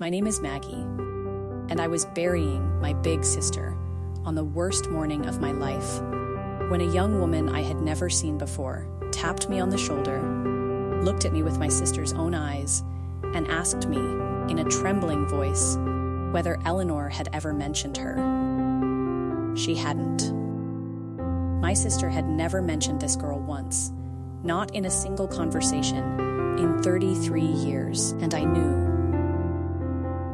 My name is Maggie, and I was burying my big sister on the worst morning of my life when a young woman I had never seen before tapped me on the shoulder, looked at me with my sister's own eyes, and asked me, in a trembling voice, whether Eleanor had ever mentioned her. She hadn't. My sister had never mentioned this girl once, not in a single conversation, in 33 years, and I knew.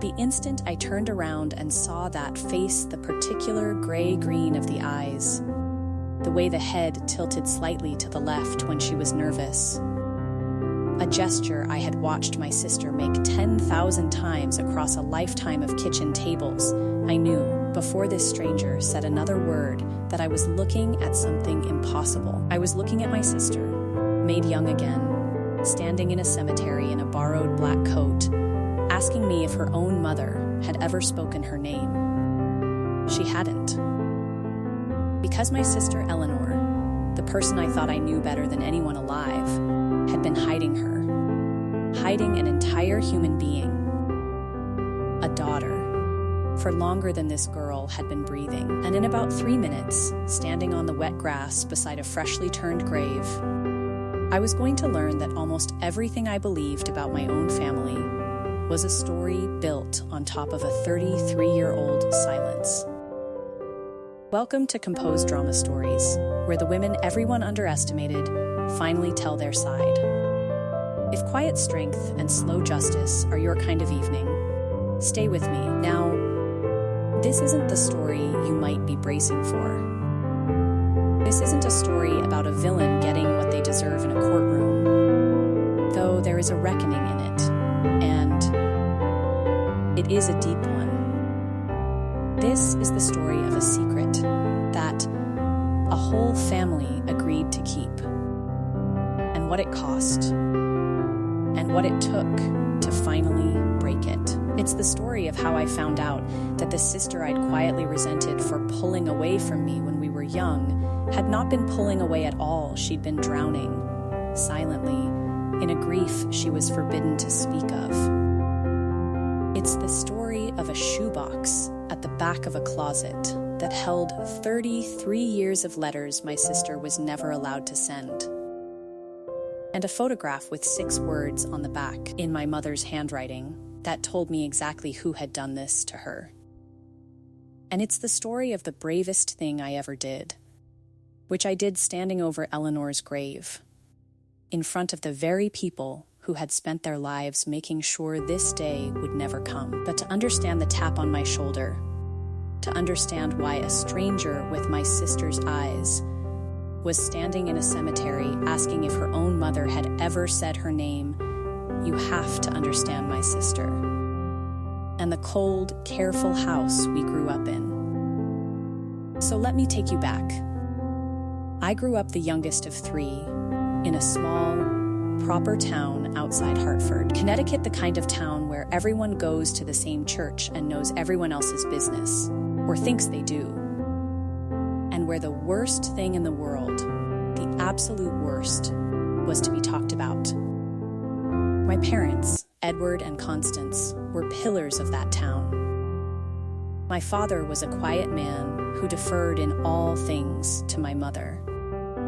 The instant I turned around and saw that face, the particular gray-green of the eyes, the way the head tilted slightly to the left when she was nervous, a gesture I had watched my sister make 10,000 times across a lifetime of kitchen tables, I knew, before this stranger said another word, that I was looking at something impossible. I was looking at my sister, made young again, standing in a cemetery in a borrowed black coat, asking me if her own mother had ever spoken her name. She hadn't. Because my sister Eleanor, the person I thought I knew better than anyone alive, had been hiding her, hiding an entire human being, a daughter, for longer than this girl had been breathing. And in about 3 minutes, standing on the wet grass beside a freshly turned grave, I was going to learn that almost everything I believed about my own family was a story built on top of a 33-year-old silence. Welcome to Composed Drama Stories, where the women everyone underestimated finally tell their side. If quiet strength and slow justice are your kind of evening, stay with me. Now, this isn't the story you might be bracing for. This isn't a story about a villain getting what they deserve in a courtroom, though there is a reckoning in it, and it is a deep one. This is the story of a secret that a whole family agreed to keep, and what it cost, and what it took to finally break it. It's the story of how I found out that the sister I'd quietly resented for pulling away from me when we were young had not been pulling away at all. She'd been drowning, silently, in a grief she was forbidden to speak of. It's the story of a shoebox at the back of a closet that held 33 years of letters my sister was never allowed to send, and a photograph with 6 words on the back in my mother's handwriting that told me exactly who had done this to her. And it's the story of the bravest thing I ever did, which I did standing over Eleanor's grave, in front of the very people who had spent their lives making sure this day would never come. But to understand the tap on my shoulder, to understand why a stranger with my sister's eyes was standing in a cemetery asking if her own mother had ever said her name, you have to understand my sister and the cold, careful house we grew up in. So let me take you back. I grew up the youngest of 3 in a small, proper town outside Hartford, Connecticut, the kind of town where everyone goes to the same church and knows everyone else's business, or thinks they do, and where the worst thing in the world, the absolute worst, was to be talked about. My parents, Edward and Constance, were pillars of that town. My father was a quiet man who deferred in all things to my mother,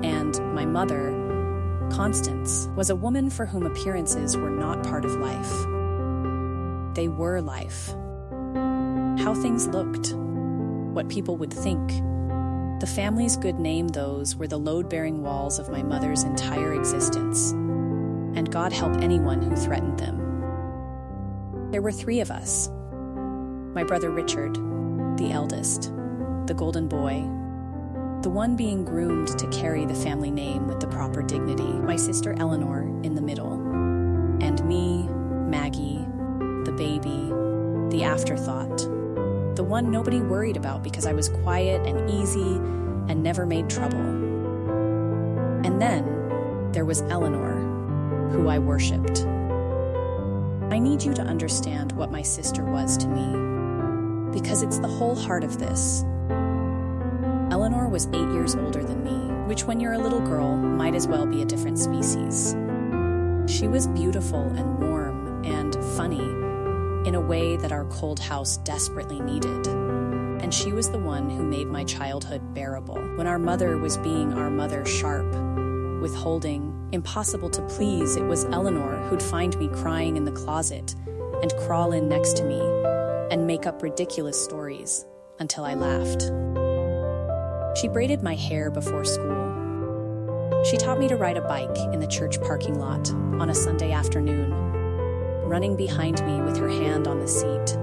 and my mother, Constance, was a woman for whom appearances were not part of life. They were life. How things looked, what people would think. The family's good name, those were the load-bearing walls of my mother's entire existence, and God help anyone who threatened them. There were 3 of us. My brother Richard, the eldest, the golden boy, the one being groomed to carry the family name with the proper dignity, my sister Eleanor in the middle, and me, Maggie, the baby, the afterthought, the one nobody worried about because I was quiet and easy and never made trouble. And then there was Eleanor, who I worshipped. I need you to understand what my sister was to me, because it's the whole heart of this. Eleanor was 8 years older than me, which when you're a little girl might as well be a different species. She was beautiful and warm and funny, in a way that our cold house desperately needed. And she was the one who made my childhood bearable. When our mother was being our mother, sharp, withholding, impossible to please, it was Eleanor who'd find me crying in the closet and crawl in next to me and make up ridiculous stories until I laughed. She braided my hair before school. She taught me to ride a bike in the church parking lot on a Sunday afternoon, running behind me with her hand on the seat.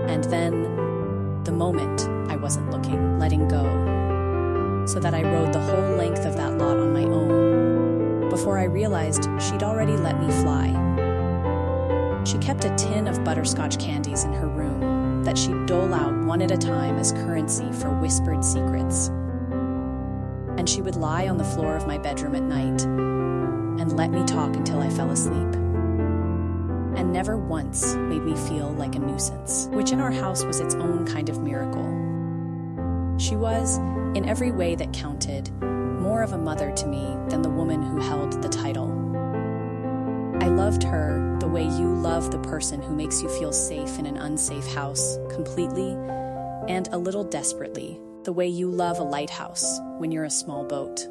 And then, the moment I wasn't looking, letting go, so that I rode the whole length of that lot on my own, before I realized she'd already let me fly. She kept a tin of butterscotch candies in her room that she'd dole out one at a time as currency for whispered secrets. And she would lie on the floor of my bedroom at night and let me talk until I fell asleep. And never once made me feel like a nuisance, which in our house was its own kind of miracle. She was, in every way that counted, more of a mother to me than the woman who held the title. I loved her the way you love the person who makes you feel safe in an unsafe house, completely and a little desperately, the way you love a lighthouse when you're a small boat.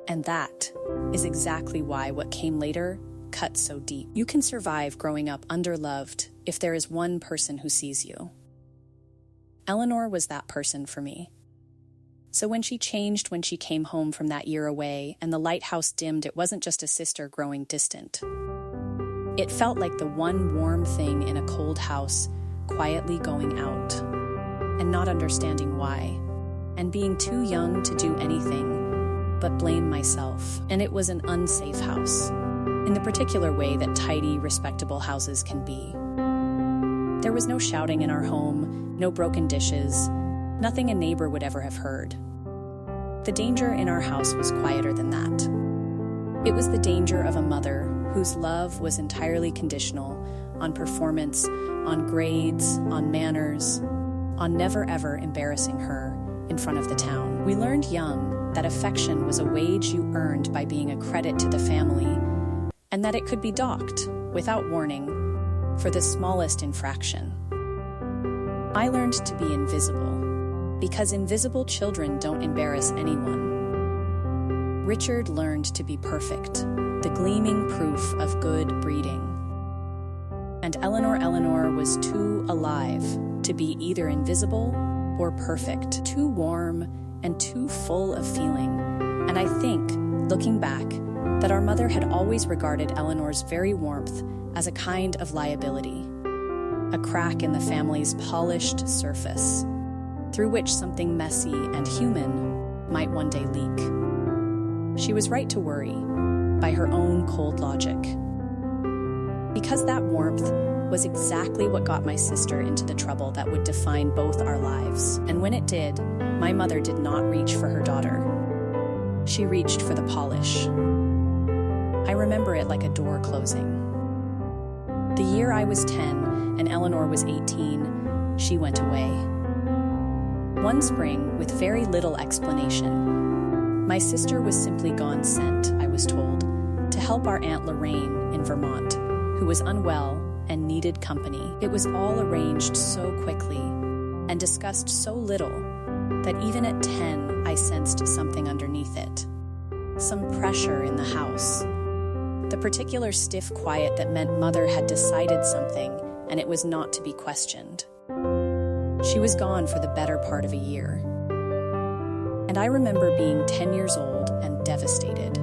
And that is exactly why what came later cut so deep. You can survive growing up underloved if there is one person who sees you. Eleanor was that person for me. So when she changed when she came home from that year away and the lighthouse dimmed, it wasn't just a sister growing distant. It felt like the one warm thing in a cold house quietly going out and not understanding why, and being too young to do anything but blame myself. And it was an unsafe house, in the particular way that tidy, respectable houses can be. There was no shouting in our home, no broken dishes, nothing a neighbor would ever have heard. The danger in our house was quieter than that. It was the danger of a mother whose love was entirely conditional on performance, on grades, on manners, on never ever embarrassing her in front of the town. We learned young that affection was a wage you earned by being a credit to the family, and that it could be docked, without warning, for the smallest infraction. I learned to be invisible, because invisible children don't embarrass anyone. Richard learned to be perfect, the gleaming proof of good breeding. And Eleanor was too alive to be either invisible or perfect, too warm and too full of feeling. And I think, looking back, that our mother had always regarded Eleanor's very warmth as a kind of liability, a crack in the family's polished surface, through which something messy and human might one day leak. She was right to worry, by her own cold logic. Because that warmth was exactly what got my sister into the trouble that would define both our lives. And when it did, my mother did not reach for her daughter. She reached for the polish. I remember it like a door closing. The year I was 10 and Eleanor was 18, she went away. One spring, with very little explanation, my sister was simply gone sent, I was told, to help our Aunt Lorraine in Vermont, who was unwell and needed company. It was all arranged so quickly and discussed so little that even at 10, I sensed something underneath it. Some pressure in the house. The particular stiff quiet that meant Mother had decided something and it was not to be questioned. She was gone for the better part of a year. And I remember being 10 years old and devastated,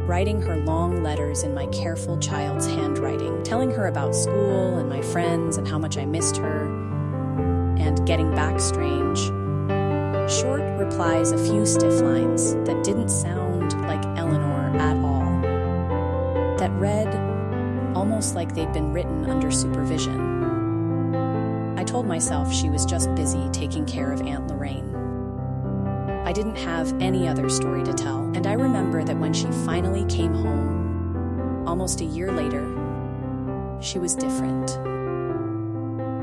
writing her long letters in my careful child's handwriting, telling her about school and my friends and how much I missed her, and getting back strange. Short replies, a few stiff lines that didn't sound like Eleanor at all, that read almost like they'd been written under supervision. I told myself she was just busy taking care of Aunt Lorraine. I didn't have any other story to tell, and I remember that when she finally came home, almost a year later, she was different.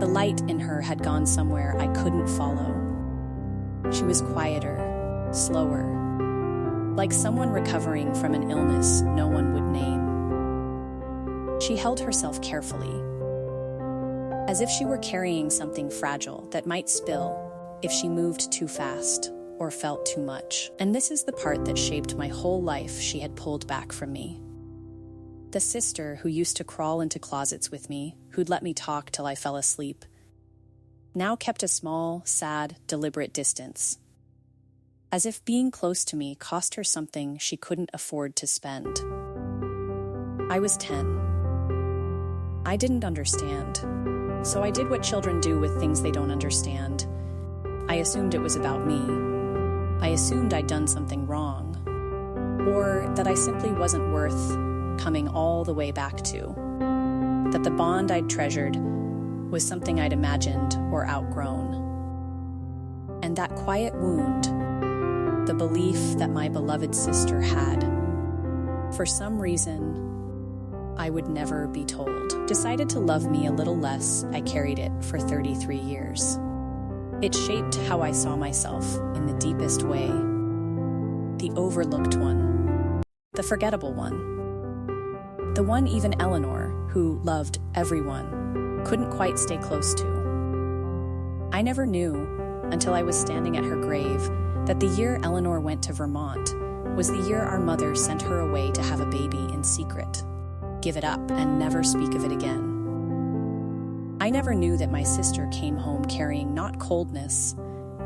The light in her had gone somewhere I couldn't follow. She was quieter, slower, like someone recovering from an illness no one would name. She held herself carefully, as if she were carrying something fragile that might spill if she moved too fast or felt too much. And this is the part that shaped my whole life she had pulled back from me. The sister who used to crawl into closets with me, who'd let me talk till I fell asleep, now kept a small, sad, deliberate distance, as if being close to me cost her something she couldn't afford to spend. I was 10. I didn't understand, so I did what children do with things they don't understand. I assumed it was about me. I assumed I'd done something wrong, or that I simply wasn't worth coming all the way back to, that the bond I'd treasured was something I'd imagined or outgrown. And that quiet wound, the belief that my beloved sister had, for some reason I would never be told, decided to love me a little less. I carried it for 33 years. It shaped how I saw myself in the deepest way, the overlooked one, the forgettable one. The one even Eleanor, who loved everyone, couldn't quite stay close to. I never knew, until I was standing at her grave, that the year Eleanor went to Vermont was the year our mother sent her away to have a baby in secret, give it up, and never speak of it again. I never knew that my sister came home carrying not coldness,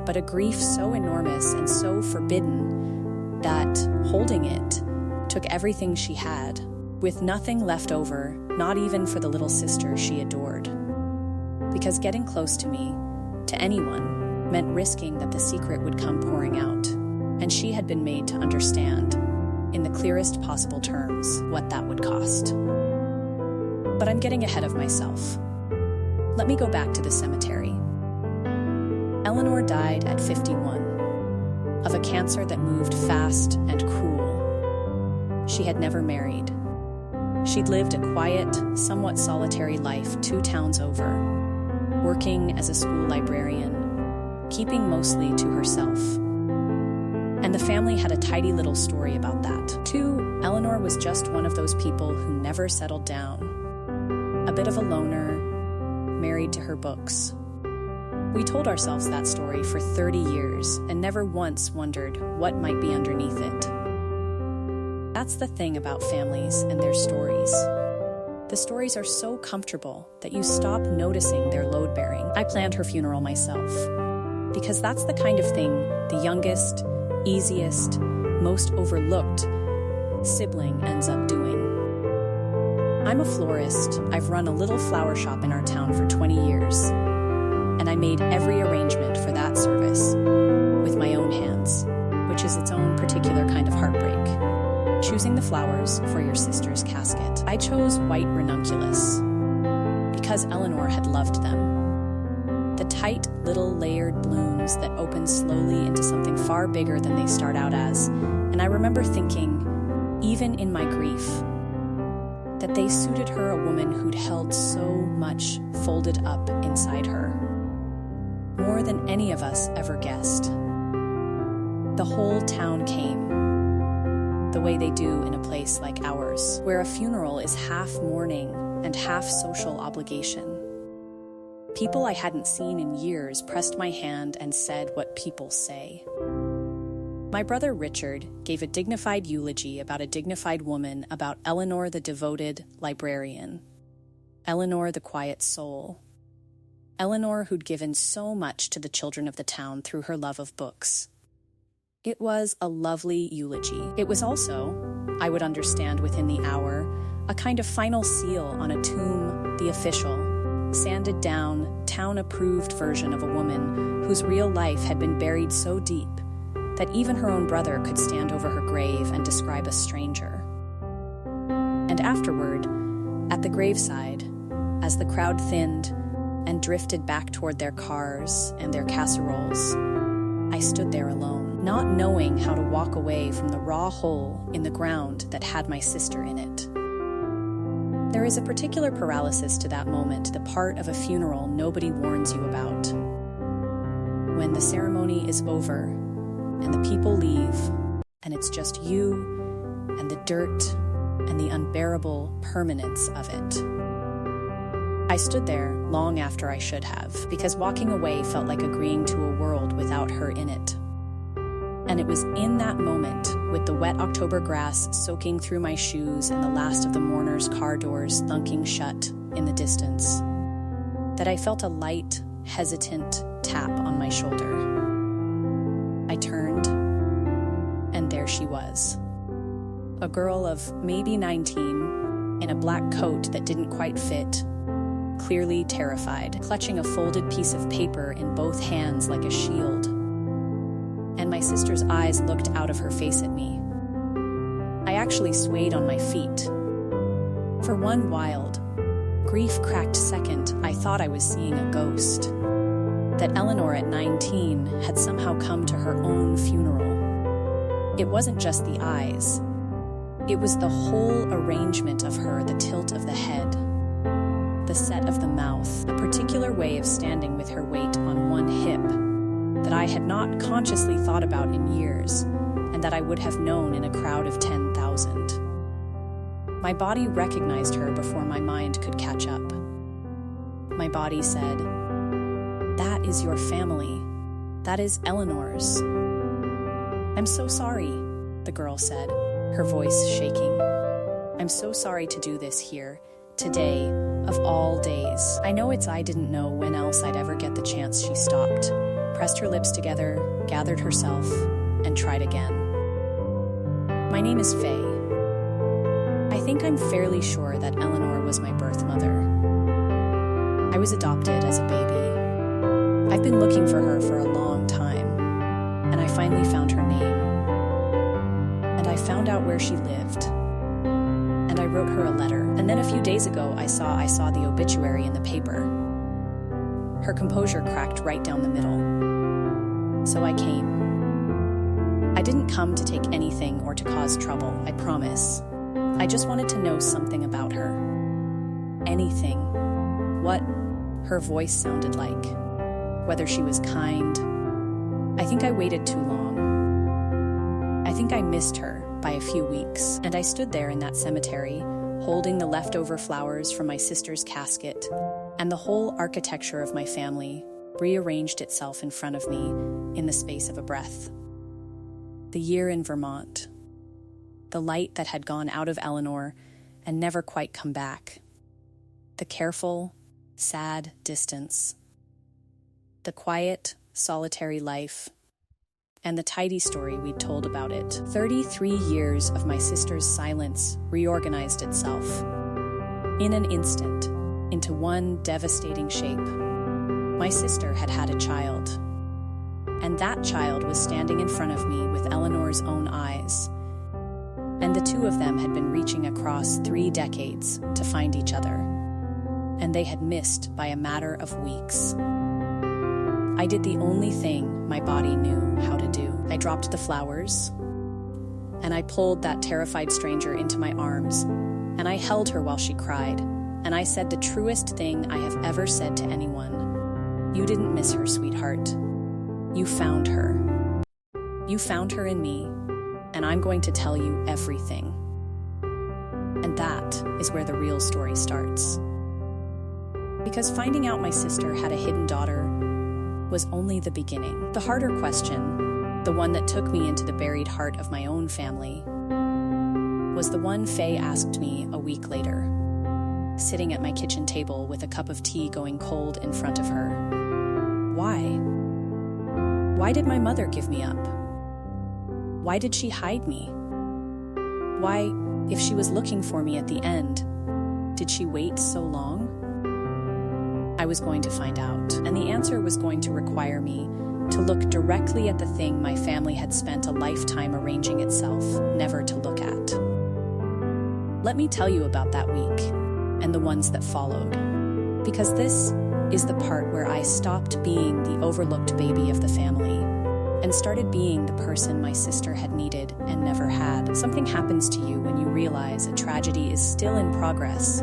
but a grief so enormous and so forbidden that, holding it, took everything she had, with nothing left over, not even for the little sister she adored. Because getting close to me, to anyone, meant risking that the secret would come pouring out, and she had been made to understand, in the clearest possible terms, what that would cost. But I'm getting ahead of myself. Let me go back to the cemetery. Eleanor died at 51, of a cancer that moved fast and cruel. She had never married. She'd lived a quiet, somewhat solitary life 2 towns over, working as a school librarian, keeping mostly to herself. And the family had a tidy little story about that. Too, Eleanor was just one of those people who never settled down. A bit of a loner, married to her books. We told ourselves that story for 30 years and never once wondered what might be underneath it. That's the thing about families and their stories. The stories are so comfortable that you stop noticing their load-bearing. I planned her funeral myself, because that's the kind of thing the youngest, easiest, most overlooked sibling ends up doing. I'm a florist. I've run a little flower shop in our town for 20 years, and I made every arrangement for that service with my own hands, which is its own particular kind of heartbreak. Choosing the flowers for your sister's casket. I chose white ranunculus because Eleanor had loved them. The tight little layered blooms that open slowly into something far bigger than they start out as. And I remember thinking, even in my grief, that they suited her, a woman who'd held so much folded up inside her. More than any of us ever guessed. The whole town came, the way they do in a place like ours, where a funeral is half mourning and half social obligation. People I hadn't seen in years pressed my hand and said what people say. My brother Richard gave a dignified eulogy about a dignified woman, about Eleanor the devoted librarian, Eleanor the quiet soul, Eleanor who'd given so much to the children of the town through her love of books. It was a lovely eulogy. It was also, I would understand within the hour, a kind of final seal on a tomb, the official, sanded down, town-approved version of a woman whose real life had been buried so deep that even her own brother could stand over her grave and describe a stranger. And afterward, at the graveside, as the crowd thinned and drifted back toward their cars and their casseroles, I stood there alone, not knowing how to walk away from the raw hole in the ground that had my sister in it. There is a particular paralysis to that moment, the part of a funeral nobody warns you about. When the ceremony is over and the people leave, and it's just you and the dirt and the unbearable permanence of it. I stood there long after I should have, because walking away felt like agreeing to a world without her in it. And it was in that moment, with the wet October grass soaking through my shoes and the last of the mourners' car doors thunking shut in the distance, that I felt a light, hesitant tap on my shoulder. I turned, and there she was. A girl of maybe 19, in a black coat that didn't quite fit, clearly terrified, clutching a folded piece of paper in both hands like a shield. And my sister's eyes looked out of her face at me. I actually swayed on my feet. For one wild, grief-cracked second, I thought I was seeing a ghost. That Eleanor at 19 had somehow come to her own funeral. It wasn't just the eyes. It was the whole arrangement of her, the tilt of the head, the set of the mouth, a particular way of standing with her weight on one hip that I had not consciously thought about in years, and that I would have known in a crowd of 10,000. My body recognized her before my mind could catch up. My body said, "That is your family. That is Eleanor's." "I'm so sorry," the girl said, her voice shaking. "I'm so sorry to do this here, today, of all days. I know I didn't know when else I'd ever get the chance." She stopped, pressed her lips together, gathered herself, and tried again. "My name is Faye. I think I'm fairly sure that Eleanor was my birth mother. I was adopted as a baby. I've been looking for her for a long time, and I finally found her name. And I found out where she lived. And I wrote her a letter. And then a few days ago, I saw the obituary in the paper." Her composure cracked right down the middle. "So I came. I didn't come to take anything or to cause trouble, I promise. I just wanted to know something about her. Anything. What her voice sounded like. Whether she was kind. I think I waited too long. I think I missed her by a few weeks. And I stood there in that cemetery, holding the leftover flowers from my sister's casket, and the whole architecture of my family rearranged itself in front of me in the space of a breath. The year in Vermont. The light that had gone out of Eleanor and never quite come back. The careful, sad distance. The quiet, solitary life. And the tidy story we'd told about it. 33 years of my sister's silence reorganized itself, in an instant, into one devastating shape. My sister had had a child, and that child was standing in front of me with Eleanor's own eyes. And the two of them had been reaching across 3 decades to find each other, and they had missed by a matter of weeks. I did the only thing my body knew how to do. I dropped the flowers, and I pulled that terrified stranger into my arms, and I held her while she cried, and I said the truest thing I have ever said to anyone. "You didn't miss her, sweetheart. You found her. You found her in me, and I'm going to tell you everything." And that is where the real story starts. Because finding out my sister had a hidden daughter was only the beginning. The harder question, the one that took me into the buried heart of my own family, was the one Faye asked me a week later, sitting at my kitchen table with a cup of tea going cold in front of her. Why? Why did my mother give me up? Why did she hide me? Why, if she was looking for me at the end, did she wait so long? I was going to find out, and the answer was going to require me to look directly at the thing my family had spent a lifetime arranging itself never to look at. Let me tell you about that week, and the ones that followed, because this is the part where I stopped being the overlooked baby of the family and started being the person my sister had needed and never had. Something happens to you when you realize a tragedy is still in progress,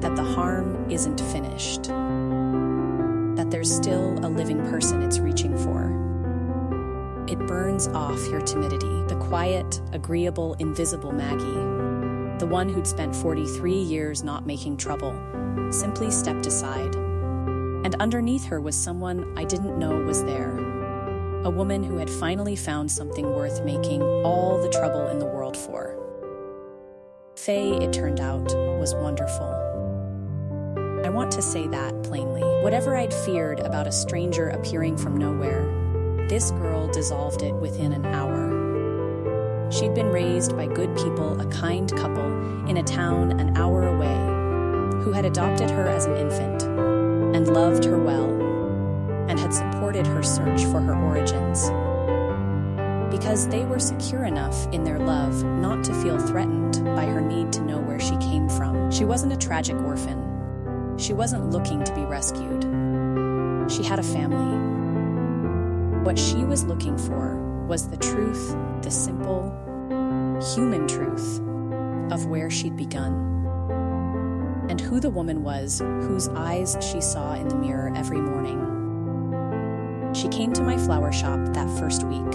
that the harm isn't finished, that there's still a living person it's reaching for. It burns off your timidity, the quiet, agreeable, invisible Maggie, the one who'd spent 43 years not making trouble, simply stepped aside. And underneath her was someone I didn't know was there. A woman who had finally found something worth making all the trouble in the world for. Faye, it turned out, was wonderful. I want to say that plainly. Whatever I'd feared about a stranger appearing from nowhere, this girl dissolved it within an hour. She'd been raised by good people, a kind couple, in a town an hour away, who had adopted her as an infant, and loved her well, and had supported her search for her origins. Because they were secure enough in their love not to feel threatened by her need to know where she came from. She wasn't a tragic orphan. She wasn't looking to be rescued. She had a family. What she was looking for was the truth, the simple, human truth of where she'd begun. And who the woman was whose eyes she saw in the mirror every morning. She came to my flower shop that first week,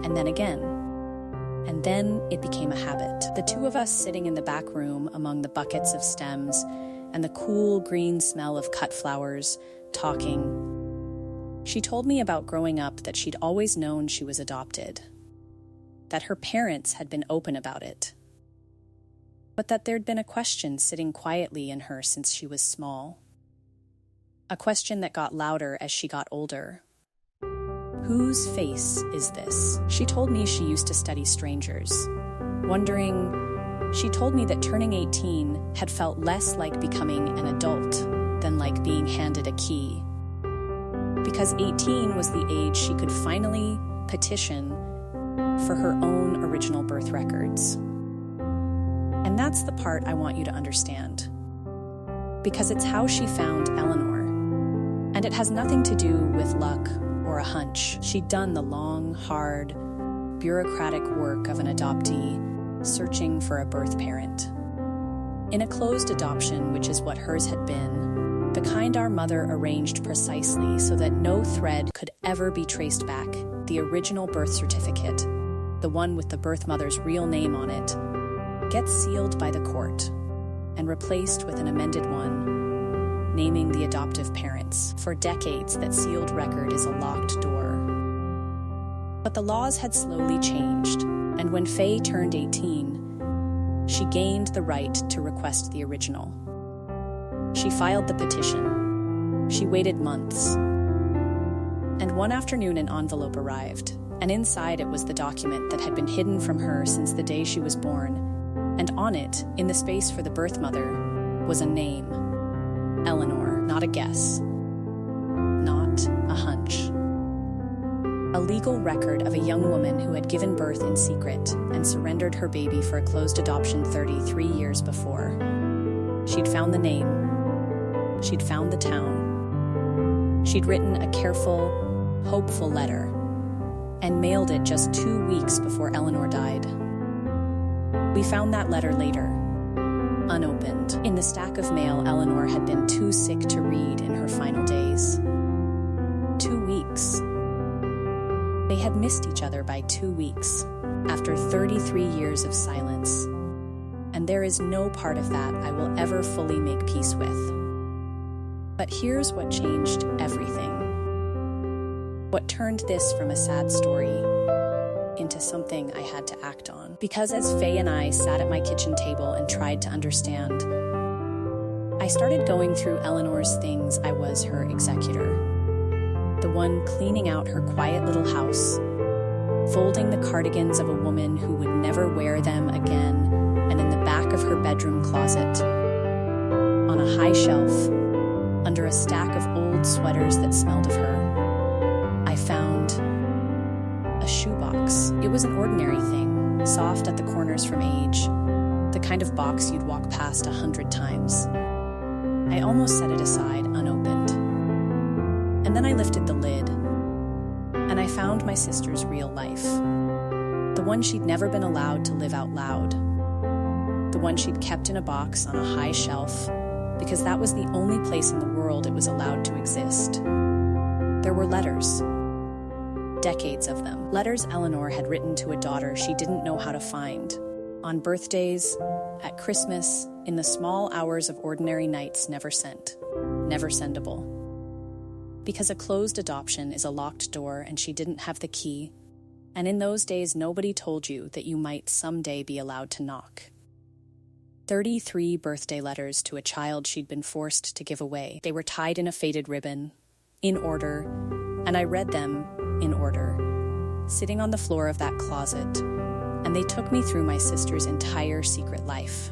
and then again. And then it became a habit. The two of us sitting in the back room among the buckets of stems and the cool green smell of cut flowers, talking. She told me about growing up that she'd always known she was adopted, that her parents had been open about it, but that there'd been a question sitting quietly in her since she was small. A question that got louder as she got older. Whose face is this? She told me she used to study strangers, wondering. She told me that turning 18 had felt less like becoming an adult than like being handed a key. Because 18 was the age she could finally petition for her own original birth records. And that's the part I want you to understand. Because it's how she found Eleanor. And it has nothing to do with luck or a hunch. She'd done the long, hard, bureaucratic work of an adoptee, searching for a birth parent. In a closed adoption, which is what hers had been, the kind our mother arranged precisely so that no thread could ever be traced back, the original birth certificate, the one with the birth mother's real name on it, gets sealed by the court and replaced with an amended one, naming the adoptive parents. For decades, that sealed record is a locked door. But the laws had slowly changed, and when Faye turned 18, she gained the right to request the original. She filed the petition. She waited months. And one afternoon an envelope arrived, and inside it was the document that had been hidden from her since the day she was born, and on it, in the space for the birth mother, was a name. Eleanor, not a guess, not a hunch. A legal record of a young woman who had given birth in secret and surrendered her baby for a closed adoption 33 years before. She'd found the name. She'd found the town. She'd written a careful, hopeful letter and mailed it just 2 weeks before Eleanor died. We found that letter later, unopened, in the stack of mail Eleanor had been too sick to read in her final days. 2 weeks. They had missed each other by 2 weeks, after 33 years of silence. And there is no part of that I will ever fully make peace with. But here's what changed everything. What turned this from a sad story into something I had to act on. Because as Faye and I sat at my kitchen table and tried to understand, I started going through Eleanor's things. I was her executor. The one cleaning out her quiet little house, folding the cardigans of a woman who would never wear them again, and in the back of her bedroom closet, on a high shelf, under a stack of old sweaters that smelled of her, I found a shoebox. It was an ordinary thing, soft at the corners from age, the kind of box you'd walk past 100 times. I almost set it aside, unopened. And then I lifted the lid, and I found my sister's real life. The one she'd never been allowed to live out loud. The one she'd kept in a box on a high shelf, because that was the only place in the world it was allowed to exist. There were letters. Decades of them. Letters Eleanor had written to a daughter she didn't know how to find. On birthdays, at Christmas, in the small hours of ordinary nights never sent, never sendable. Because a closed adoption is a locked door and she didn't have the key, and in those days nobody told you that you might someday be allowed to knock. 33 birthday letters to a child she'd been forced to give away. They were tied in a faded ribbon, in order, and I read them in order, sitting on the floor of that closet, and they took me through my sister's entire secret life.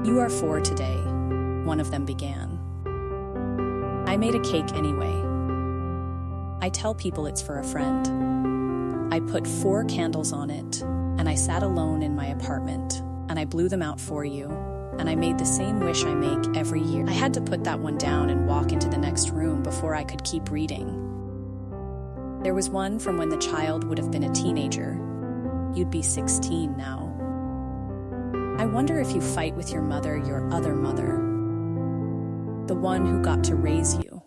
"You are 4 today," one of them began. "I made a cake anyway. I tell people it's for a friend. I put 4 candles on it, and I sat alone in my apartment, and I blew them out for you, and I made the same wish I make every year." I had to put that one down and walk into the next room before I could keep reading. There was one from when the child would have been a teenager. You'd be 16 now. "I wonder if you fight with your mother, your other mother, the one who got to raise you.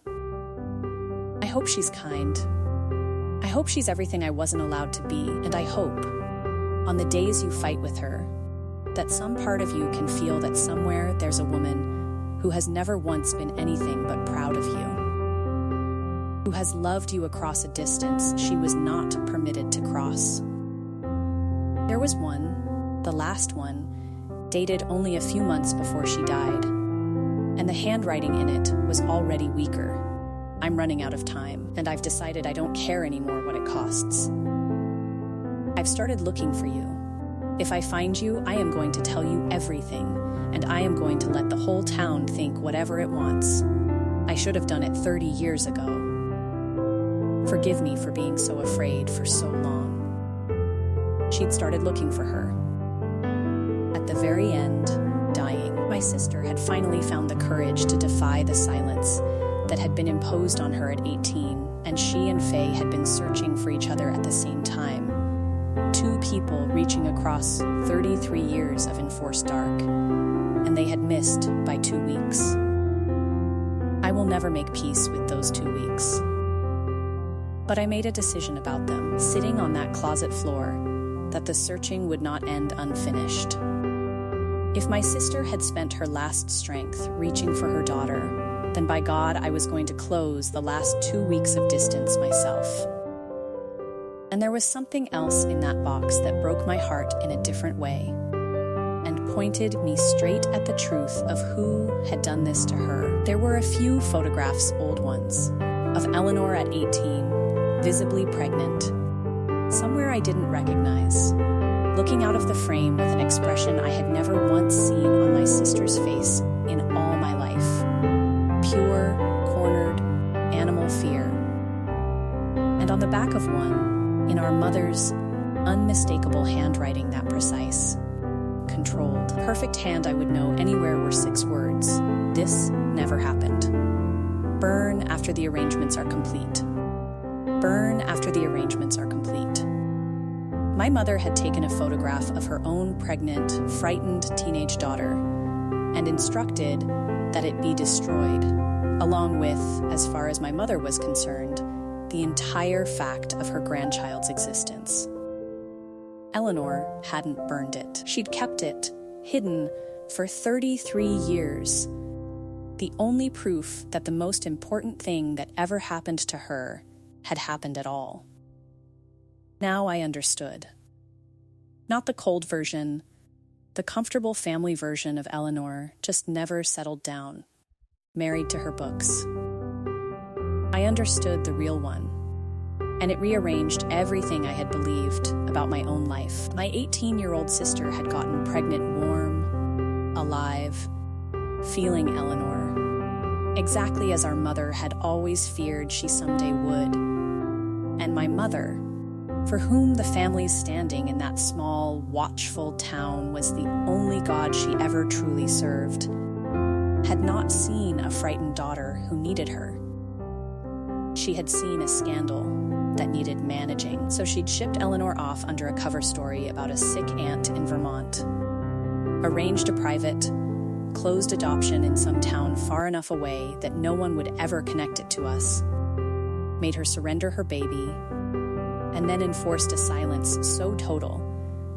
I hope she's kind. I hope she's everything I wasn't allowed to be, and I hope, on the days you fight with her, that some part of you can feel that somewhere there's a woman who has never once been anything but proud of you, who has loved you across a distance she was not permitted to cross." There was one, the last one, dated only a few months before she died, and the handwriting in it was already weaker. I'm running out of time, and I've decided I don't care anymore what it costs. I've started looking for you. If I find you, I am going to tell you everything, and I am going to let the whole town think whatever it wants. I should have done it 30 years ago. Forgive me for being so afraid for so long. She'd started looking for her. At the very end, dying, my sister had finally found the courage to defy the silence that had been imposed on her at 18, and she and Faye had been searching for each other at the same time. 2 people reaching across 33 years of enforced dark, and they had missed by 2 weeks. I will never make peace with those 2 weeks. But I made a decision about them, sitting on that closet floor, that the searching would not end unfinished. If my sister had spent her last strength reaching for her daughter, then by God, I was going to close the last 2 weeks of distance myself. And there was something else in that box that broke my heart in a different way, and pointed me straight at the truth of who had done this to her. There were a few photographs, old ones, of Eleanor at 18, visibly pregnant, somewhere I didn't recognize, looking out of the frame with an expression I had never once seen on my sister's face in all my life. Pure, cornered, animal fear. And on the back of one, in our mother's unmistakable handwriting, that precise, controlled, perfect hand I would know anywhere were 6 words. This never happened. Burn after the arrangements are complete. Burn after the arrangements are complete. My mother had taken a photograph of her own pregnant, frightened teenage daughter and instructed that it be destroyed, along with, as far as my mother was concerned, the entire fact of her grandchild's existence. Eleanor hadn't burned it. She'd kept it, hidden, for 33 years. The only proof that the most important thing that ever happened to her had happened at all. Now I understood. Not the cold version, the comfortable family version of Eleanor just never settled down, married to her books. I understood the real one, and it rearranged everything I had believed about my own life. My 18-year-old sister had gotten pregnant warm, alive, feeling Eleanor, exactly as our mother had always feared she someday would. And my mother, for whom the family's standing in that small, watchful town was the only God she ever truly served, had not seen a frightened daughter who needed her. She had seen a scandal that needed managing, so she'd shipped Eleanor off under a cover story about a sick aunt in Vermont, arranged a private, closed adoption in some town far enough away that no one would ever connect it to us, made her surrender her baby, and then enforced a silence so total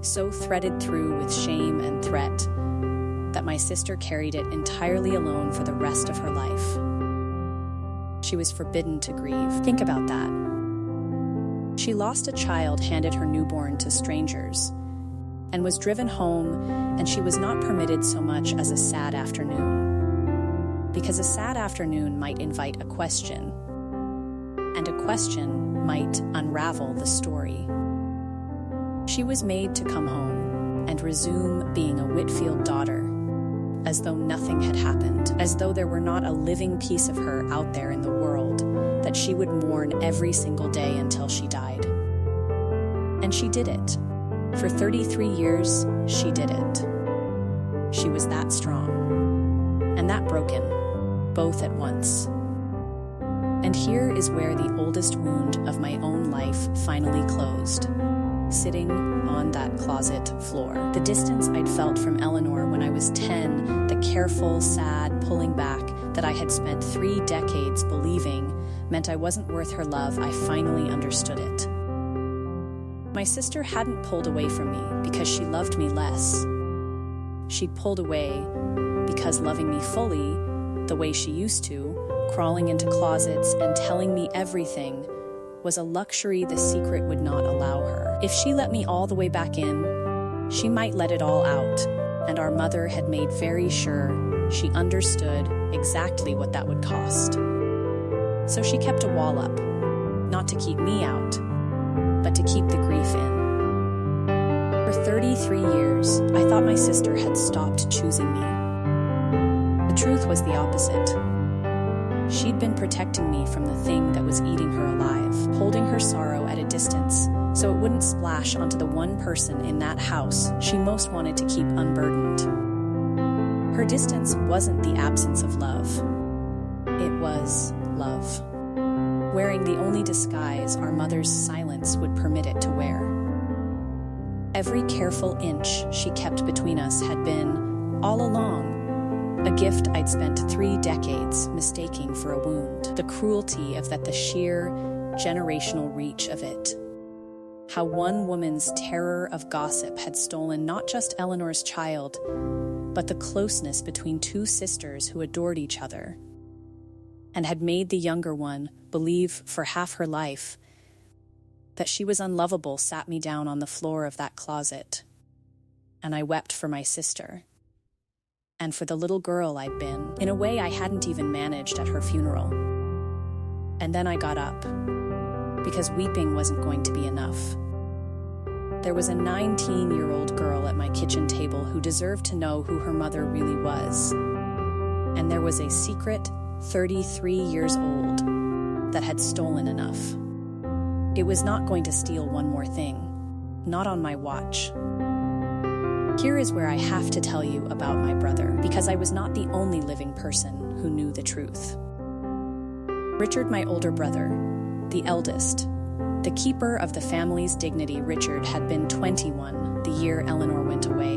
so threaded through with shame and threat that my sister carried it entirely alone for the rest of her life. She was forbidden to grieve. Think about that. She lost a child handed her newborn to strangers and was driven home, and she was not permitted so much as a sad afternoon. Because a sad afternoon might invite a question, and a question might unravel the story. She was made to come home and resume being a Whitfield daughter, as though nothing had happened, as though there were not a living piece of her out there in the world that she would mourn every single day until she died. And she did it. For 33 years, she did it. She was that strong, and that broken, both at once. And here is where the oldest wound of my own life finally closed, sitting on that closet floor. The distance I'd felt from Eleanor when I was 10, the careful, sad pulling back that I had spent 3 decades believing meant I wasn't worth her love, I finally understood it. My sister hadn't pulled away from me because she loved me less. She'd pulled away because loving me fully, the way she used to, crawling into closets and telling me everything, was a luxury the secret would not allow her. If she let me all the way back in, she might let it all out, and our mother had made very sure she understood exactly what that would cost. So she kept a wall up, not to keep me out, but to keep the grief in. For 33 years, I thought my sister had stopped choosing me. The truth was the opposite. She'd been protecting me from the thing that was eating her alive, holding her sorrow at a distance so it wouldn't splash onto the one person in that house she most wanted to keep unburdened. Her distance wasn't the absence of love. It was love, wearing the only disguise our mother's silence would permit it to wear. Every careful inch she kept between us had been, all along, a gift I'd spent 3 decades mistaking for a wound. The cruelty of that, the sheer generational reach of it. How one woman's terror of gossip had stolen not just Eleanor's child, but the closeness between 2 sisters who adored each other, and had made the younger one believe for half her life that she was unlovable, sat me down on the floor of that closet, and I wept for my sister, and for the little girl I'd been, in a way I hadn't even managed at her funeral. And then I got up, because weeping wasn't going to be enough. There was a 19-year-old girl at my kitchen table who deserved to know who her mother really was, and there was a secret 33 years old that had stolen enough. It was not going to steal one more thing, not on my watch. Here is where I have to tell you about my brother, because I was not the only living person who knew the truth. Richard, my older brother, the eldest, the keeper of the family's dignity, Richard had been 21 the year Eleanor went away.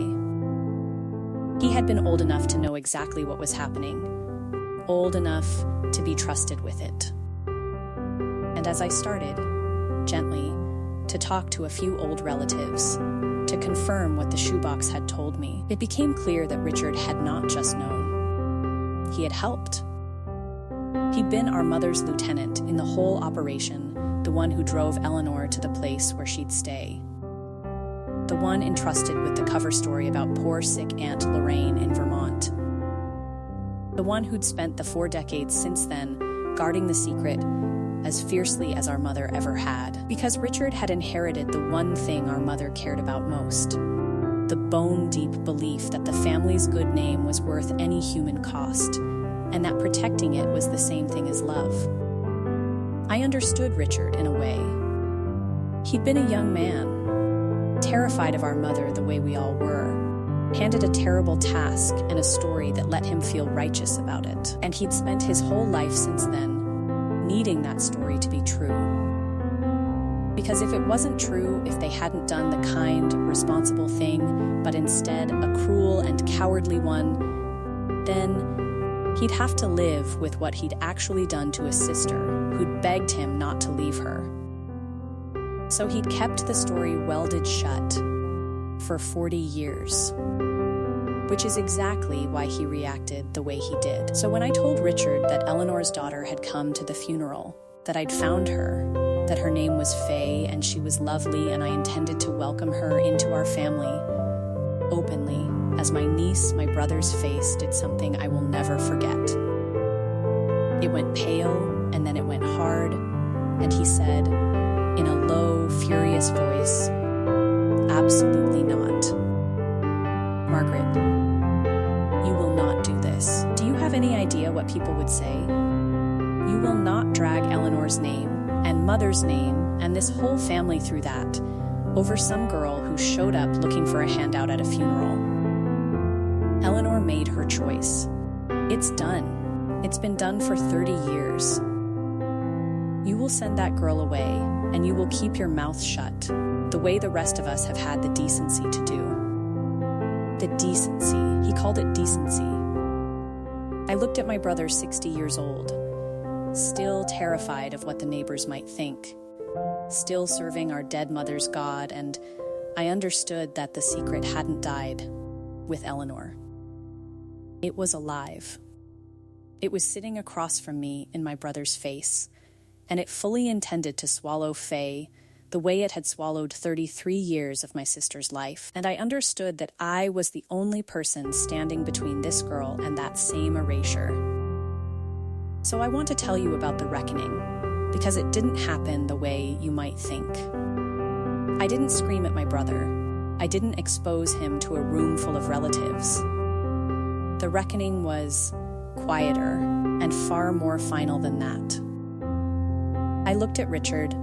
He had been old enough to know exactly what was happening, old enough to be trusted with it. And as I started, gently, to talk to a few old relatives, to confirm what the shoebox had told me, it became clear that Richard had not just known. He had helped. He'd been our mother's lieutenant in the whole operation, the one who drove Eleanor to the place where she'd stay. The one entrusted with the cover story about poor sick Aunt Lorraine in Vermont. The one who'd spent the 4 decades since then guarding the secret as fiercely as our mother ever had. Because Richard had inherited the one thing our mother cared about most, the bone-deep belief that the family's good name was worth any human cost, and that protecting it was the same thing as love. I understood Richard in a way. He'd been a young man, terrified of our mother the way we all were, handed a terrible task and a story that let him feel righteous about it. And he'd spent his whole life since then needing that story to be true. Because if it wasn't true, if they hadn't done the kind, responsible thing, but instead a cruel and cowardly one, then he'd have to live with what he'd actually done to his sister, who'd begged him not to leave her. So he'd kept the story welded shut, for 40 years. Which is exactly why he reacted the way he did. So when I told Richard that Eleanor's daughter had come to the funeral, that I'd found her, that her name was Faye and she was lovely and I intended to welcome her into our family openly, as my niece, my brother's face did something I will never forget. It went pale and then it went hard, and he said, in a low, furious voice, "Absolutely not. Margaret, you will not do this. Do you have any idea what people would say? You will not drag Eleanor's name and mother's name and this whole family through that over some girl who showed up looking for a handout at a funeral." Eleanor made her choice. It's done. It's been done for 30 years. You will send that girl away, and you will keep your mouth shut, the way the rest of us have had the decency to do. The decency. He called it decency. I looked at my brother 60 years old, still terrified of what the neighbors might think, still serving our dead mother's God, and I understood that the secret hadn't died with Eleanor. It was alive. It was sitting across from me in my brother's face, and it fully intended to swallow Faye the way it had swallowed 33 years of my sister's life. And I understood that I was the only person standing between this girl and that same erasure. So I want to tell you about the reckoning, because it didn't happen the way you might think. I didn't scream at my brother. I didn't expose him to a room full of relatives. The reckoning was quieter and far more final than that. I looked at Richard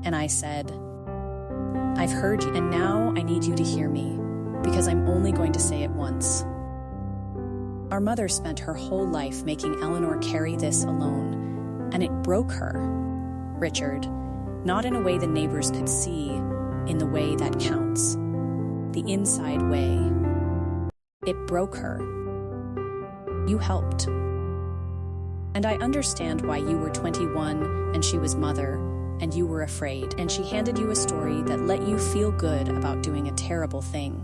and I said, "I've heard you, and now I need you to hear me, because I'm only going to say it once." Our mother spent her whole life making Eleanor carry this alone, and it broke her, Richard, not in a way the neighbors could see, in the way that counts, the inside way. It broke her. You helped. And I understand why you were 21 and she was mother, and you were afraid, and she handed you a story that let you feel good about doing a terrible thing.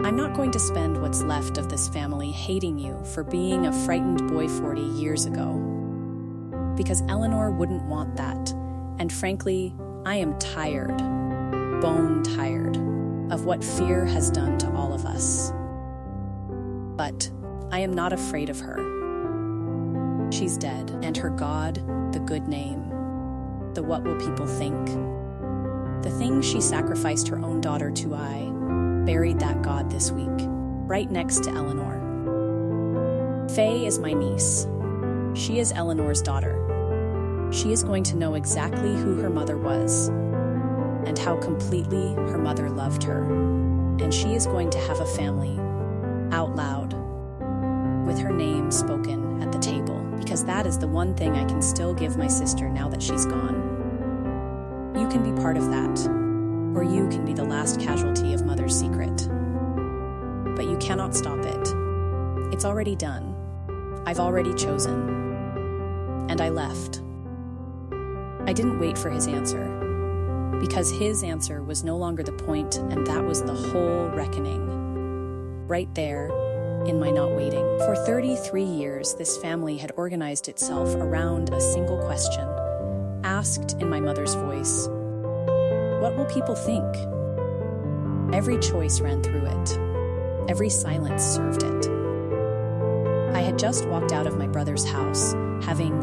I'm not going to spend what's left of this family hating you for being a frightened boy 40 years ago, because Eleanor wouldn't want that, and frankly, I am tired, bone tired, of what fear has done to all of us. But I am not afraid of her. She's dead, and her God, the good name, the what will people think, the thing she sacrificed her own daughter to, I buried that God this week, right next to Eleanor. Faye is my niece. She is Eleanor's daughter. She is going to know exactly who her mother was, and how completely her mother loved her, and she is going to have a family, out loud, with her name spoken at the table, because that is the one thing I can still give my sister now that she's gone. You can be part of that, or you can be the last casualty of Mother's secret. But you cannot stop it. It's already done. I've already chosen. And I left. I didn't wait for his answer, because his answer was no longer the point, and that was the whole reckoning. Right there, in my not waiting. For 33 years, this family had organized itself around a single question, asked in my mother's voice, "What will people think?" Every choice ran through it. Every silence served it. I had just walked out of my brother's house, having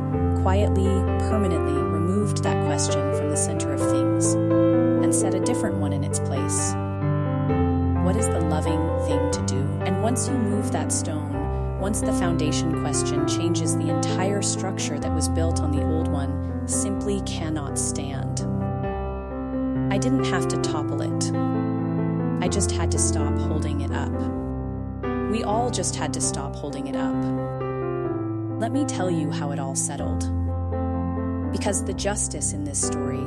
quietly, permanently removed that question from the center of things, and set a different one in its place. What is the loving thing to do? And once you move that stone, once the foundation question changes, the entire structure that was built on the old one simply cannot stand. I didn't have to topple it. I just had to stop holding it up. We all just had to stop holding it up. Let me tell you how it all settled. Because the justice in this story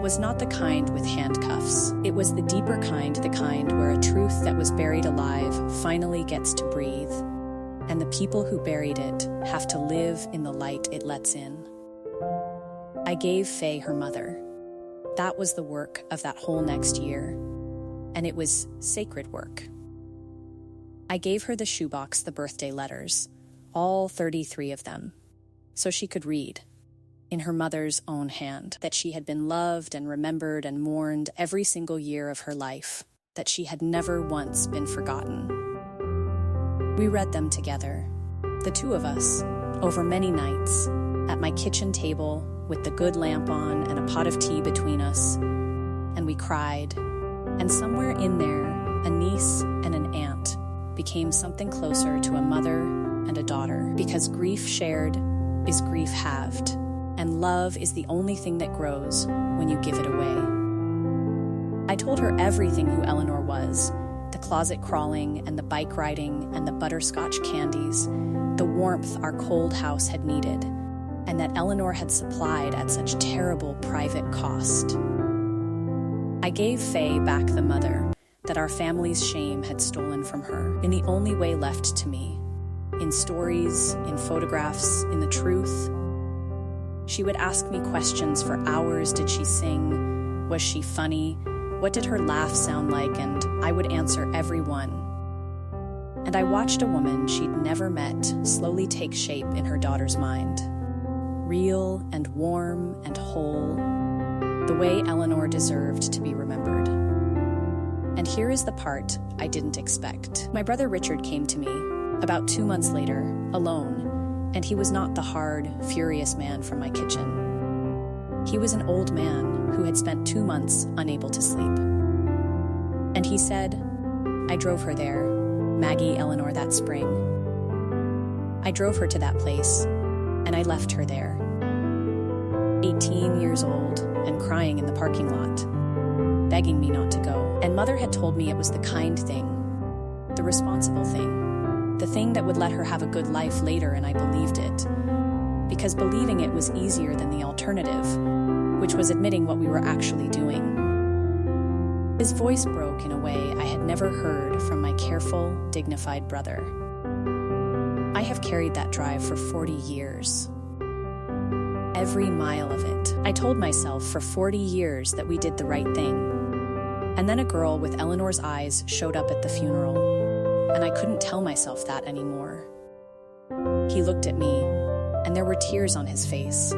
was not the kind with handcuffs. It was the deeper kind, the kind where a truth that was buried alive finally gets to breathe, and the people who buried it have to live in the light it lets in. I gave Faye her mother. That was the work of that whole next year. and it was sacred work. I gave her the shoebox, the birthday letters, all 33 of them, so she could read, in her mother's own hand, that she had been loved and remembered and mourned every single year of her life, that she had never once been forgotten. We read them together, the two of us, over many nights, at my kitchen table with the good lamp on and a pot of tea between us, and we cried, and somewhere in there, a niece and an aunt became something closer to a mother and a daughter, because grief shared is grief halved, and love is the only thing that grows when you give it away. I told her everything who Eleanor was, the closet crawling and the bike riding and the butterscotch candies, the warmth our cold house had needed, and that Eleanor had supplied at such terrible private cost. I gave Faye back the mother that our family's shame had stolen from her in the only way left to me, in stories, in photographs, in the truth. She would ask me questions for hours. Did she sing? Was she funny? What did her laugh sound like? And I would answer every one. And I watched a woman she'd never met slowly take shape in her daughter's mind. Real and warm and whole, the way Eleanor deserved to be remembered. And here is the part I didn't expect. My brother Richard came to me about 2 months later, alone, and he was not the hard, furious man from my kitchen. He was an old man who had spent 2 months unable to sleep. And he said, I drove her there, Maggie Eleanor, that spring. I drove her to that place, and I left her there, 18 years old and crying in the parking lot, begging me not to go. And Mother had told me it was the kind thing, the responsible thing, the thing that would let her have a good life later, and I believed it, because believing it was easier than the alternative, which was admitting what we were actually doing. His voice broke in a way I had never heard from my careful, dignified brother. I have carried that drive for 40 years. Every mile of it. I told myself for 40 years that we did the right thing. And then a girl with Eleanor's eyes showed up at the funeral, and I couldn't tell myself that anymore. He looked at me, and there were tears on his face.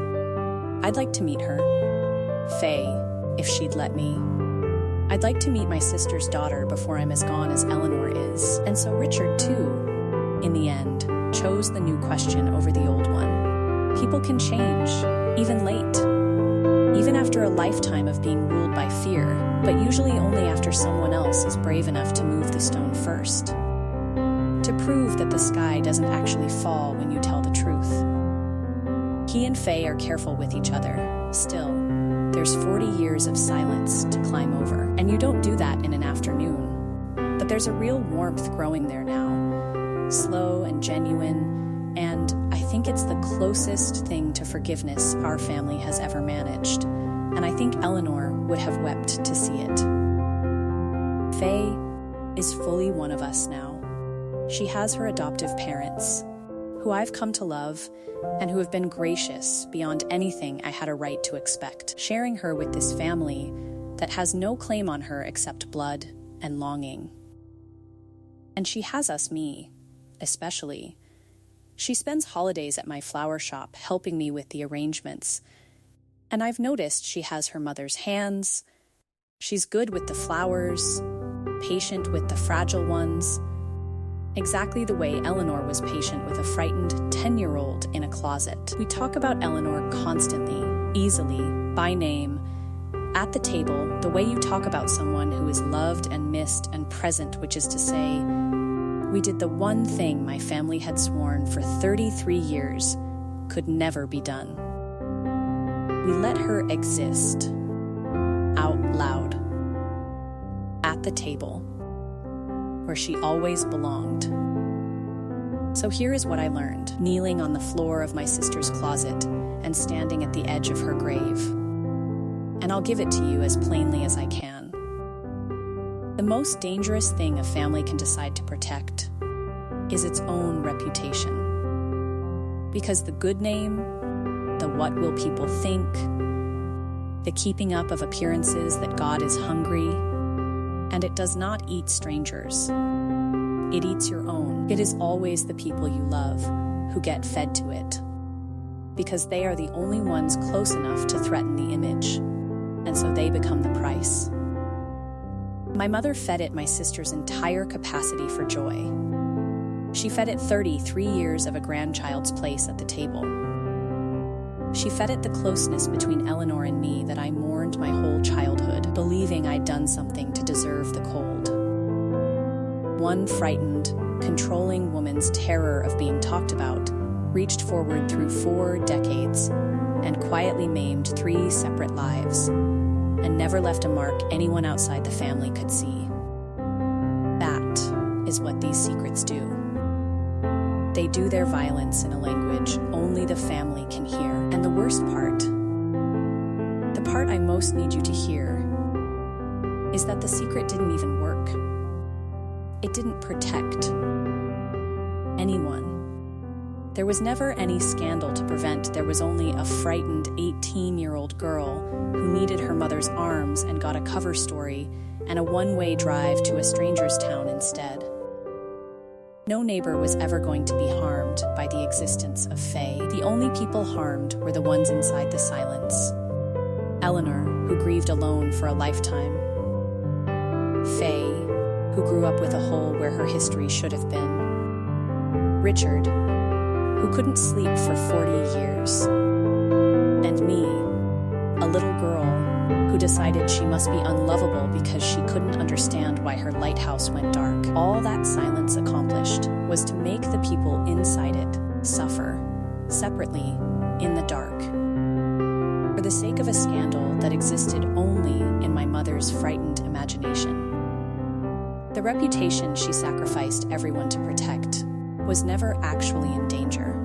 I'd like to meet her. Faye, if she'd let me. I'd like to meet my sister's daughter before I'm as gone as Eleanor is. And so Richard, too, in the end, chose the new question over the old one. People can change, even late, even after a lifetime of being ruled by fear, but usually only after someone else is brave enough to move the stone first. To prove that the sky doesn't actually fall when you tell the truth. He and Faye are careful with each other, still. There's 40 years of silence to climb over, and you don't do that in an afternoon. But there's a real warmth growing there now, slow and genuine, and I think it's the closest thing to forgiveness our family has ever managed, and I think Eleanor would have wept to see it. Faye is fully one of us now. She has her adoptive parents, who I've come to love and who have been gracious beyond anything I had a right to expect, sharing her with this family that has no claim on her except blood and longing. And she has us, me, especially. She spends holidays at my flower shop helping me with the arrangements, and I've noticed she has her mother's hands. She's good with the flowers, patient with the fragile ones, exactly the way Eleanor was patient with a frightened 10-year-old in a closet. We talk about Eleanor constantly, easily, by name, at the table, the way you talk about someone who is loved and missed and present, which is to say, we did the one thing my family had sworn for 33 years could never be done. We let her exist, out loud, at the table, where she always belonged. So here is what I learned, kneeling on the floor of my sister's closet and standing at the edge of her grave. And I'll give it to you as plainly as I can. The most dangerous thing a family can decide to protect is its own reputation. Because the good name, the what will people think, the keeping up of appearances that God is hungry, And it does not eat strangers. It eats your own. It is always the people you love who get fed to it, because they are the only ones close enough to threaten the image, and so they become the price. My mother fed it my sister's entire capacity for joy. She fed it 33 years of a grandchild's place at the table. She fed it the closeness between Eleanor and me that I mourned my whole childhood, believing I'd done something to deserve the cold. One frightened, controlling woman's terror of being talked about reached forward through 4 decades and quietly maimed 3 separate lives, and never left a mark anyone outside the family could see. That is what these secrets do. They do their violence in a language only the family can hear. And the worst part, the part I most need you to hear, is that the secret didn't even work. It didn't protect anyone. There was never any scandal to prevent. There was only a frightened 18-year-old girl who needed her mother's arms and got a cover story and a one-way drive to a stranger's town instead. No neighbor was ever going to be harmed by the existence of Faye. The only people harmed were the ones inside the silence. Eleanor, who grieved alone for a lifetime. Faye, who grew up with a hole where her history should have been. Richard, who couldn't sleep for 40 years. And me, a little girl who decided she must be unlovable because she couldn't understand why her lighthouse went dark. All that silence accomplished was to make the people inside it suffer, separately, in the dark, for the sake of a scandal that existed only in my mother's frightened imagination. The reputation she sacrificed everyone to protect was never actually in danger.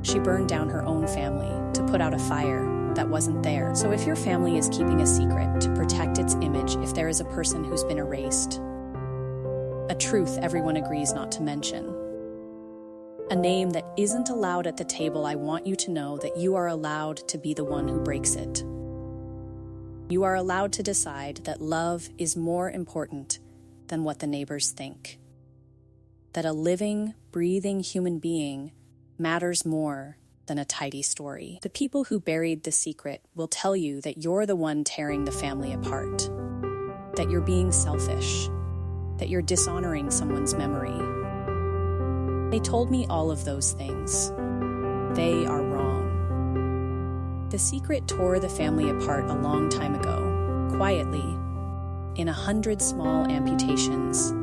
She burned down her own family to put out a fire that wasn't there. So if your family is keeping a secret to protect its image, if there is a person who's been erased, a truth everyone agrees not to mention, a name that isn't allowed at the table, I want you to know that you are allowed to be the one who breaks it. You are allowed to decide that love is more important than what the neighbors think. That a living, breathing human being matters more than a tidy story. The people who buried the secret will tell you that you're the one tearing the family apart, that you're being selfish, that you're dishonoring someone's memory. They told me all of those things. They are wrong. The secret tore the family apart a long time ago, quietly, in 100 small amputations.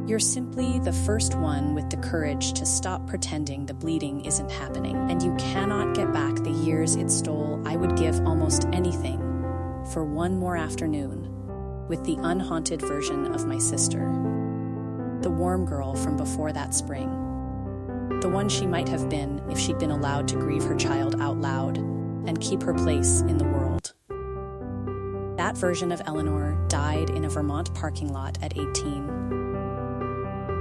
You're simply the first one with the courage to stop pretending the bleeding isn't happening, and you cannot get back the years it stole. I would give almost anything for one more afternoon with the unhaunted version of my sister, the warm girl from before that spring, the one she might have been if she'd been allowed to grieve her child out loud and keep her place in the world. That version of Eleanor died in a Vermont parking lot at 18.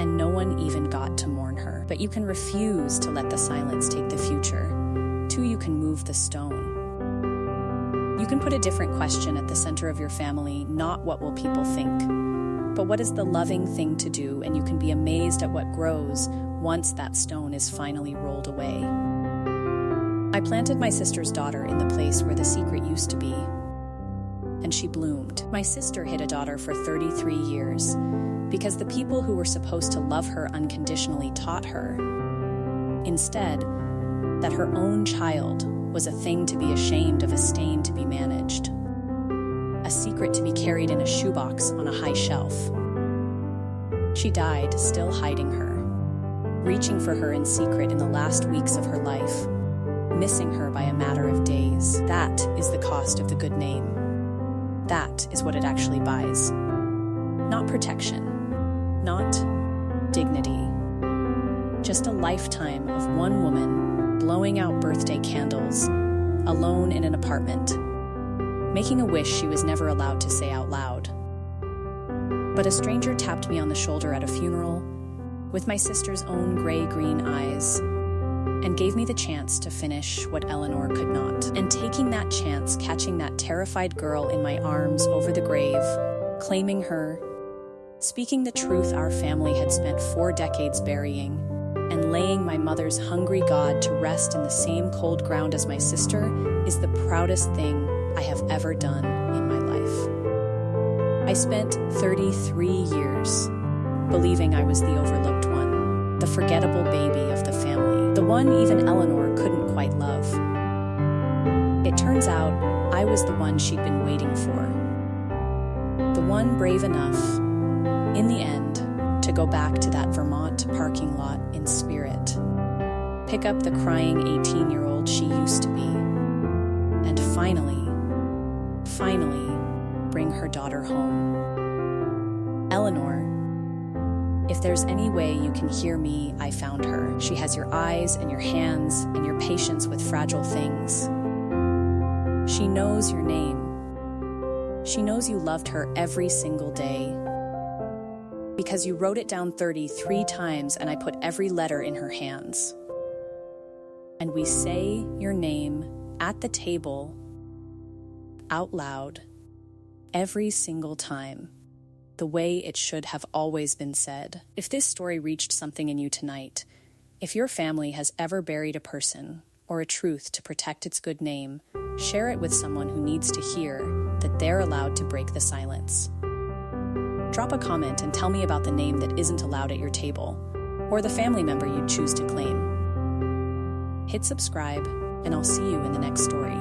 And no one even got to mourn her. But you can refuse to let the silence take the future. Too, you can move the stone. You can put a different question at the center of your family, not what will people think, but what is the loving thing to do, and you can be amazed at what grows once that stone is finally rolled away. I planted my sister's daughter in the place where the secret used to be, and she bloomed. My sister hid a daughter for 33 years, because the people who were supposed to love her unconditionally taught her, instead, that her own child was a thing to be ashamed of, a stain to be managed, a secret to be carried in a shoebox on a high shelf. She died, still hiding her, reaching for her in secret in the last weeks of her life, missing her by a matter of days. That is the cost of the good name. That is what it actually buys. Not protection. Not dignity. Just a lifetime of one woman blowing out birthday candles, alone in an apartment, making a wish she was never allowed to say out loud. But a stranger tapped me on the shoulder at a funeral with my sister's own gray-green eyes and gave me the chance to finish what Eleanor could not. And taking that chance, catching that terrified girl in my arms over the grave, claiming her, speaking the truth our family had spent 4 decades burying, and laying my mother's hungry God to rest in the same cold ground as my sister is the proudest thing I have ever done in my life. I spent 33 years believing I was the overlooked one, the forgettable baby of the family, the one even Eleanor couldn't quite love. It turns out I was the one she'd been waiting for, the one brave enough, in the end, to go back to that Vermont parking lot in spirit, pick up the crying 18-year-old she used to be, and finally, bring her daughter home. Eleanor, if there's any way you can hear me, I found her. She has your eyes and your hands and your patience with fragile things. She knows your name. She knows you loved her every single day, because you wrote it down 33 times and I put every letter in her hands. And we say your name at the table, out loud, every single time, the way it should have always been said. If this story reached something in you tonight, if your family has ever buried a person or a truth to protect its good name, share it with someone who needs to hear that they're allowed to break the silence. Drop a comment and tell me about the name that isn't allowed at your table, or the family member you'd choose to claim. Hit subscribe, and I'll see you in the next story.